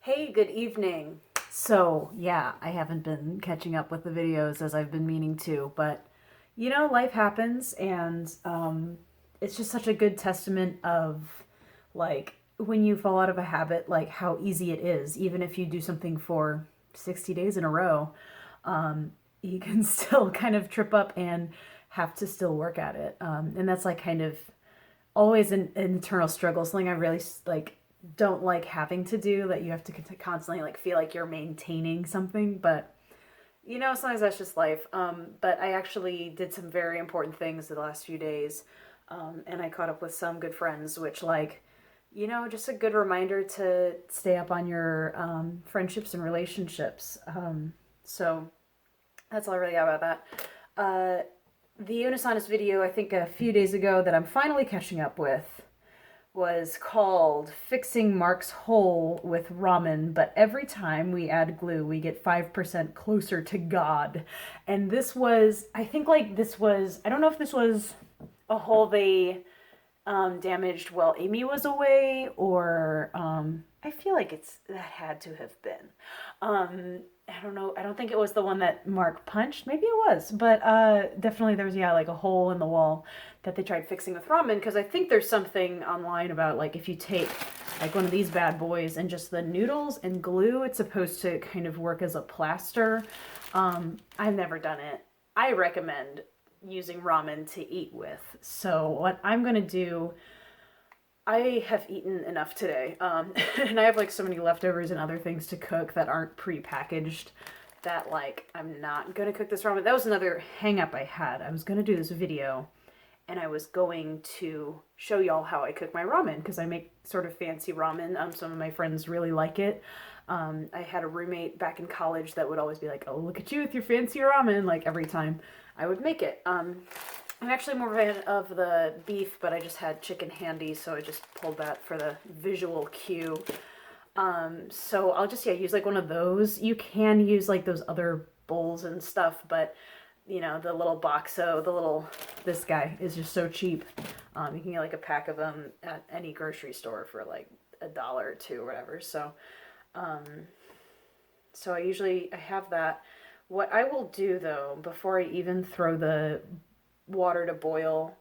Hey, good evening. So, yeah, I haven't been catching up with the videos as I've been meaning to, but life happens, and it's just such a good testament of like when you fall out of a habit, like how easy it is, even if you do something for 60 days in a row, you can still kind of trip up and have to still work at it. And that's like kind of always an internal struggle, something I really like don't like having to do, that you have to constantly like feel like you're maintaining something, but sometimes that's just life. But I actually did some very important things the last few days, and I caught up with some good friends, which just a good reminder to stay up on your friendships and relationships. So that's all I really got about that. The Unisonus video I think a few days ago that I'm finally catching up with was called Fixing Mark's Hole with Ramen, but every time we add glue, we get 5% closer to God. And this was, I think, I don't know if this was a hole they damaged while Amy was away, or I feel like that had to have been. I don't know. I don't think it was the one that Mark punched. Maybe it was, but definitely there was, yeah, like a hole in the wall that they tried fixing with ramen, because I think there's something online about like if you take like one of these bad boys and just the noodles and glue, it's supposed to kind of work as a plaster. I've never done it. I recommend using ramen to eat with. So what I'm gonna do, I have eaten enough today, and I have like so many leftovers and other things to cook that aren't pre-packaged, that like I'm not gonna cook this ramen. That was another hang up I had. I was gonna do this video, and I was going to show y'all how I cook my ramen, because I make sort of fancy ramen. Some of my friends really like it. I had a roommate back in college that would always be like, "Oh, look at you with your fancy ramen!" Like every time I would make it. I'm actually more of a fan of the beef, but I just had chicken handy, so I just pulled that for the visual cue. So I'll just, yeah, use like one of those. You can use like those other bowls and stuff, but the little boxo, this guy is just so cheap. You can get like a pack of them at any grocery store for like $1 or $2 or whatever. Um, so I have that. What I will do though, before I even throw the water to boil,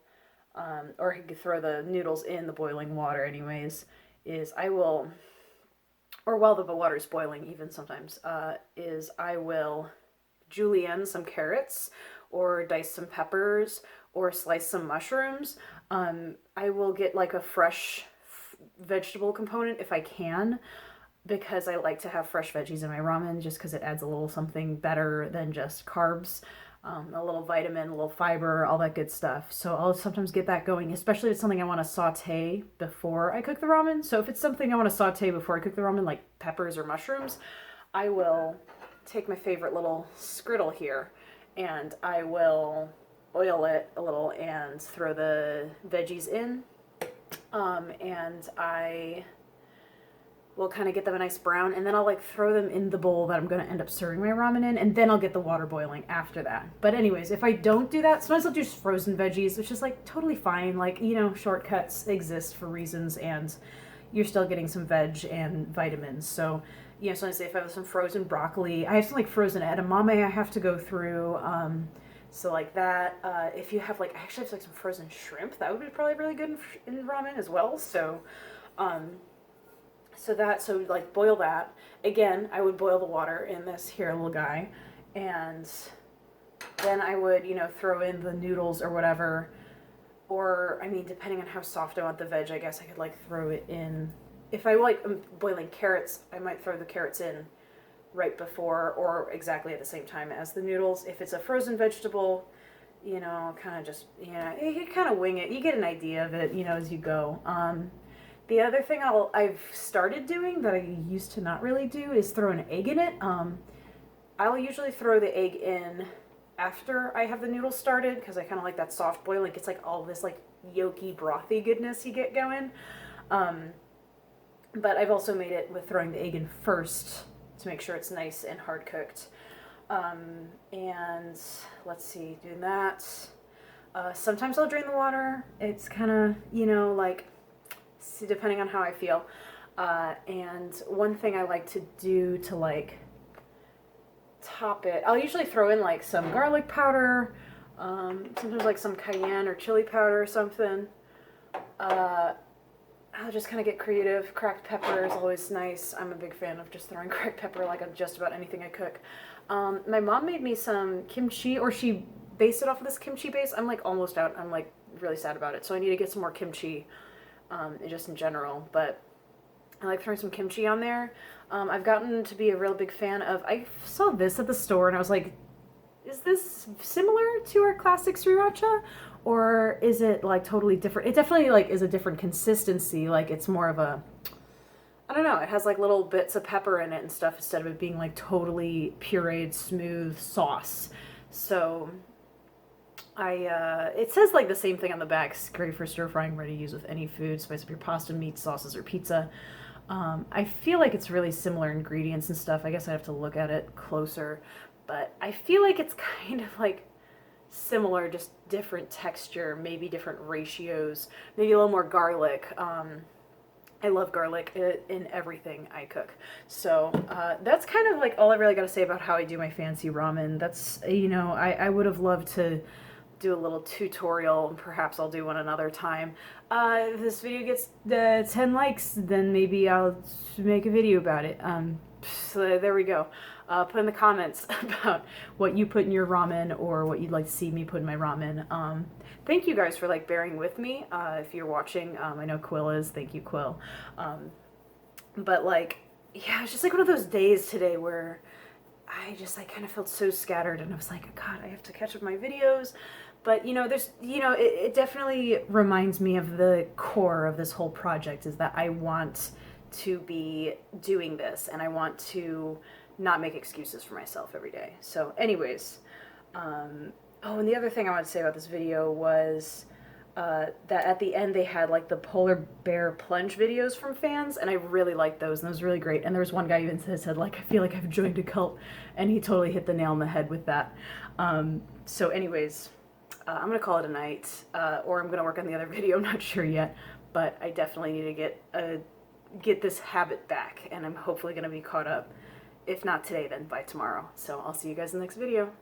or I could throw the noodles in the boiling water anyways, is I will, or while the water's boiling even sometimes, is I will julienne some carrots, or dice some peppers, or slice some mushrooms. I will get like a fresh vegetable component if I can, because I like to have fresh veggies in my ramen, just because it adds a little something better than just carbs. A little vitamin, a little fiber, all that good stuff. So I'll sometimes get that going, especially if it's something I want to saute before I cook the ramen. So if it's something I want to saute before I cook the ramen, like peppers or mushrooms, I will take my favorite little skrittle here, and I will oil it a little and throw the veggies in. And I will kind of get them a nice brown, and then I'll like throw them in the bowl that I'm going to end up serving my ramen in, and then I'll get the water boiling after that. But anyways, if I don't do that, sometimes I'll do frozen veggies, which is like totally fine. Like, shortcuts exist for reasons, and you're still getting some veg and vitamins. So, sometimes if I have some frozen broccoli, I have some like frozen edamame I have to go through. So like that. If you have like, I actually have like some frozen shrimp, that would be probably really good in ramen as well. So like boil that. Again, I would boil the water in this here little guy, and then I would, throw in the noodles or whatever. Or, I mean, depending on how soft I want the veg, I guess I could like throw it in. If I like boiling carrots, I might throw the carrots in right before or exactly at the same time as the noodles. If it's a frozen vegetable, kind of just, you kind of wing it. You get an idea of it, as you go. The other thing I've started doing that I used to not really do is throw an egg in it. I'll usually throw the egg in after I have the noodles started, because I kind of like that soft boil. Like, it's like all this like yolky, brothy goodness you get going. But I've also made it with throwing the egg in first to make sure it's nice and hard cooked. And let's see, doing that. Sometimes I'll drain the water. It's kind of, like, depending on how I feel. And one thing I like to do to like top it, I'll usually throw in like some garlic powder, sometimes like some cayenne or chili powder or something. I'll just kind of get creative. Cracked pepper is always nice. I'm a big fan of just throwing cracked pepper like on just about anything I cook. My mom made me some kimchi, or she based it off of this kimchi base. I'm like almost out. I'm like really sad about it. So I need to get some more kimchi, just in general. But I like throwing some kimchi on there. I've gotten to be a real big fan of, I saw this at the store and I was like, is this similar to our classic sriracha? Or is it like totally different? It definitely like is a different consistency. Like it's more of a, I don't know, it has like little bits of pepper in it and stuff instead of it being like totally pureed, smooth sauce. So it says like the same thing on the back. It's great for stir frying, ready to use with any food. Spice up your pasta, meat, sauces, or pizza. I feel like it's really similar ingredients and stuff. I guess I have to look at it closer, but I feel like it's kind of like similar, just different texture, maybe different ratios, maybe a little more garlic. I love garlic in everything I cook. So that's kind of like all I really got to say about how I do my fancy ramen. That's, you know, I would have loved to do a little tutorial, and perhaps I'll do one another time. If this video gets 10 likes, then maybe I'll make a video about it. So there we go. Put in the comments about what you put in your ramen or what you'd like to see me put in my ramen. Thank you guys for like bearing with me. If you're watching, I know Quill is. Thank you, Quill. But like, yeah, it's just like one of those days today where I kind of felt so scattered, and I was like, God, I have to catch up my videos. But, you know, there's, you know, it definitely reminds me of the core of this whole project is that I want to be doing this, and I want to not make excuses for myself every day. So anyways, oh, and the other thing I want to say about this video was that at the end they had like the polar bear plunge videos from fans, and I really liked those, and that was really great. And there was one guy even said like, I feel like I've joined a cult, and he totally hit the nail on the head with that. So anyways, I'm gonna call it a night, or I'm gonna work on the other video. I'm not sure yet, but I definitely need to get this habit back, and I'm hopefully gonna be caught up. If not today, then by tomorrow. So I'll see you guys in the next video.